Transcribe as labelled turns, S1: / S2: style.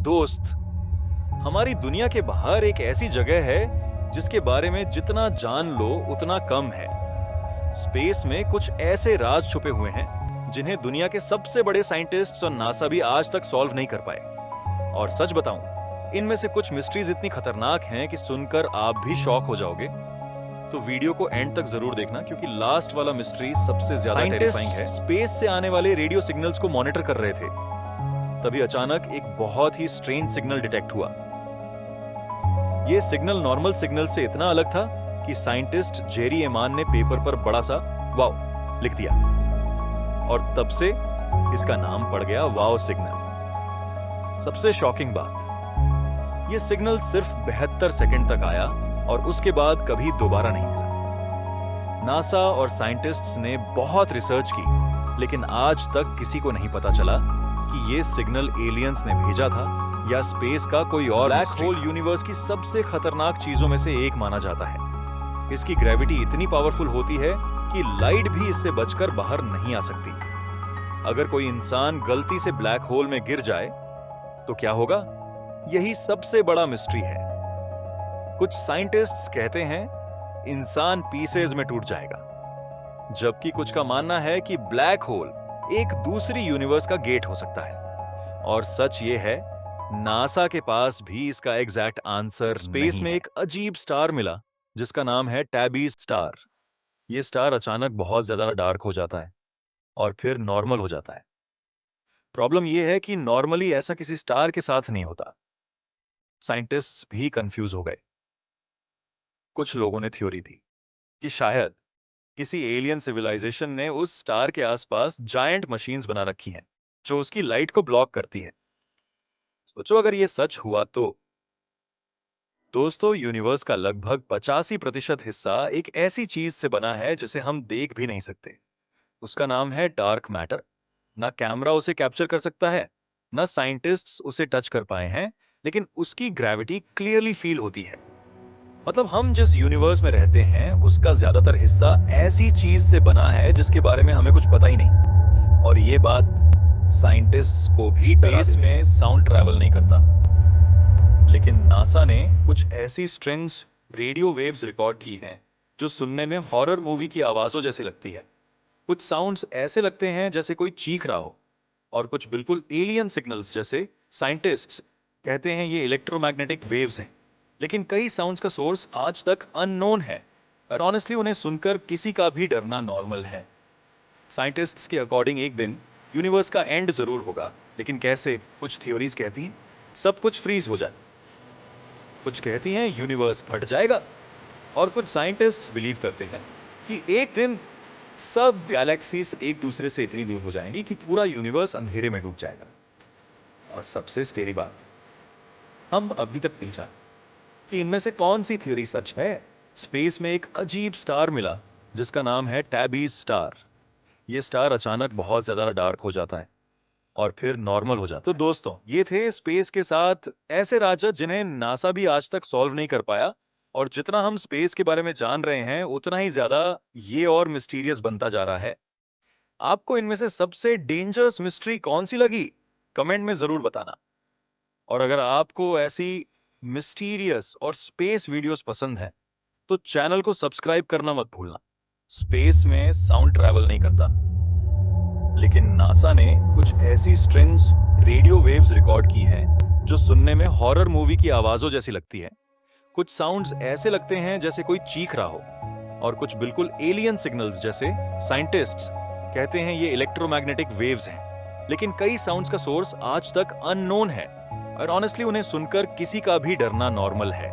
S1: दोस्त, हमारी दुनिया के बाहर एक ऐसी जगह है जिसके बारे में जितना जान लो उतना कम है। स्पेस में कुछ ऐसे राज छुपे हुए हैं जिन्हें दुनिया के सबसे बड़े साइंटिस्ट्स और नासा भी आज तक सॉल्व नहीं कर पाए। और सच बताऊं, इनमें से कुछ मिस्ट्रीज इतनी खतरनाक हैं कि सुनकर आप भी शॉक हो जाओगे। तो वीडियो को एंड तक जरूर देखना, क्योंकि लास्ट वाला मिस्ट्री सबसे ज्यादा टेरिफाइंग है। स्पेस से आने वाले रेडियो सिग्नल्स को मॉनिटर कर रहे थे, तभी अचानक एक बहुत ही स्ट्रेंज सिग्नल डिटेक्ट हुआ। यह सिग्नल नॉर्मल सिग्नल से इतना अलग था कि साइंटिस्ट जेरी एमान ने पेपर पर बड़ा सा वाव लिख दिया, और तब से इसका नाम पड़ गया वाव सिग्नल। सबसे शॉकिंग बात, यह सिग्नल सिर्फ 72 सेकंड तक आया और उसके बाद कभी दोबारा नहीं मिला। नासा और साइंटिस्ट्स ने बहुत रिसर्च की, लेकिन आज तक किसी को नहीं पता चला कि यह सिग्नल एलियंस ने भेजा था या स्पेस का कोई और। ब्लैक होल यूनिवर्स की सबसे खतरनाक चीजों में से एक माना जाता है। इसकी ग्रेविटी इतनी पावरफुल होती है कि लाइट भी इससे बचकर बाहर नहीं आ सकती। अगर कोई इंसान गलती से ब्लैक होल में गिर जाए तो क्या होगा? यही सबसे बड़ा मिस्ट्री है। कुछ साइंटिस्ट्स कहते हैं इंसान पीसेज में टूट जाएगा, जबकि कुछ का मानना है कि ब्लैक होल एक दूसरी यूनिवर्स का गेट हो सकता है। और सच ये है, नासा के पास भी इसका एग्जैक्ट आंसर स्पेस में एक अजीब स्टार मिला जिसका नाम है टैबीज स्टार। यह स्टार अचानक बहुत ज्यादा डार्क हो जाता है और फिर नॉर्मल हो जाता है। प्रॉब्लम यह है कि नॉर्मली ऐसा किसी स्टार के साथ नहीं होता। साइंटिस्ट्स भी कंफ्यूज हो गए। कुछ लोगों ने थ्योरी दी कि शायद किसी एलियन सिविलाइजेशन ने उस स्टार के आसपास जायंट मशीन्स बना रखी हैं जो उसकी लाइट को ब्लॉक करती है। सोचो अगर यह सच हुआ तो। दोस्तों, यूनिवर्स का लगभग 85% हिस्सा एक ऐसी चीज से बना है जिसे हम देख भी नहीं सकते। उसका नाम है डार्क मैटर। ना कैमरा उसे कैप्चर कर सकता है, ना साइंटिस्ट्स उसे टच कर पाए हैं, लेकिन उसकी ग्रेविटी क्लियरली फील होती है। मतलब हम जिस यूनिवर्स में रहते हैं उसका ज्यादातर हिस्सा ऐसी चीज से बना है जिसके बारे में हमें कुछ पता ही नहीं। और ये बात साइंटिस्ट्स को भी स्पेस में साउंड ट्रैवल नहीं करता, लेकिन नासा ने कुछ ऐसी स्ट्रिंग्स रेडियो वेव्स रिकॉर्ड की हैं जो सुनने में हॉरर मूवी की आवाजों जैसी लगती है। कुछ साउंड्स ऐसे लगते हैं जैसे कोई चीख रहा हो, और कुछ बिल्कुल एलियन सिग्नल्स जैसे। साइंटिस्ट्स कहते हैं ये इलेक्ट्रोमैग्नेटिक वेव्स हैं, लेकिन कई साउंड्स का सोर्स आज तक अननोन है। और ऑनेस्टली उन्हें सुनकर किसी का भी डरना नॉर्मल है। साइंटिस्ट्स के अकॉर्डिंग एक दिन यूनिवर्स का एंड जरूर होगा, लेकिन कैसे? कुछ थ्योरीज कहती हैं सब कुछ फ्रीज हो जाए, कुछ कहती हैं यूनिवर्स फट जाएगा, और कुछ साइंटिस्ट्स बिलीव करते हैं कि एक दिन सब गैलेक्सीज एक दूसरे से इतनी दूर हो जाएंगी कि पूरा यूनिवर्स अंधेरे में डूब जाएगा। और सबसे स्केरी बात, हम अभी तक नहीं जानते कि इनमें से कौन सी थ्योरी सच है। स्पेस में एक अजीब स्टार मिला जिसका नाम है टैबीज स्टार। यह स्टार अचानक बहुत ज्यादा डार्क हो जाता है और फिर नॉर्मल हो जाता है। तो दोस्तों, ये थे स्पेस के साथ ऐसे राज जिन्हें नासा भी आज तक सॉल्व नहीं कर पाया। और जितना हम स्पेस के बारे में जान रहे हैं उतना ही ज्यादा ये और मिस्टीरियस बनता जा रहा है। आपको इनमें से सबसे डेंजरस मिस्ट्री कौन सी लगी? कमेंट में जरूर बताना। और अगर आपको ऐसी मिस्टीरियस और स्पेस वीडियोस पसंद हैं, तो चैनल को सब्सक्राइब करना मत भूलना। स्पेस में साउंड ट्रैवल नहीं करता, लेकिन नासा ने कुछ ऐसी स्ट्रिंग्स रेडियो वेव्स रिकॉर्ड की हैं जो सुनने में हॉरर मूवी की आवाजों जैसी लगती है। कुछ साउंड्स ऐसे लगते हैं जैसे कोई चीख रहा हो, और कुछ बिल्कुल एलियन सिग्नल्स जैसे। साइंटिस्ट्स कहते हैं ये इलेक्ट्रोमैग्नेटिक वेव्स हैं, लेकिन कई साउंड्स का सोर्स आज तक अननोन है। और ऑनेस्टली उन्हें सुनकर किसी का भी डरना नॉर्मल है।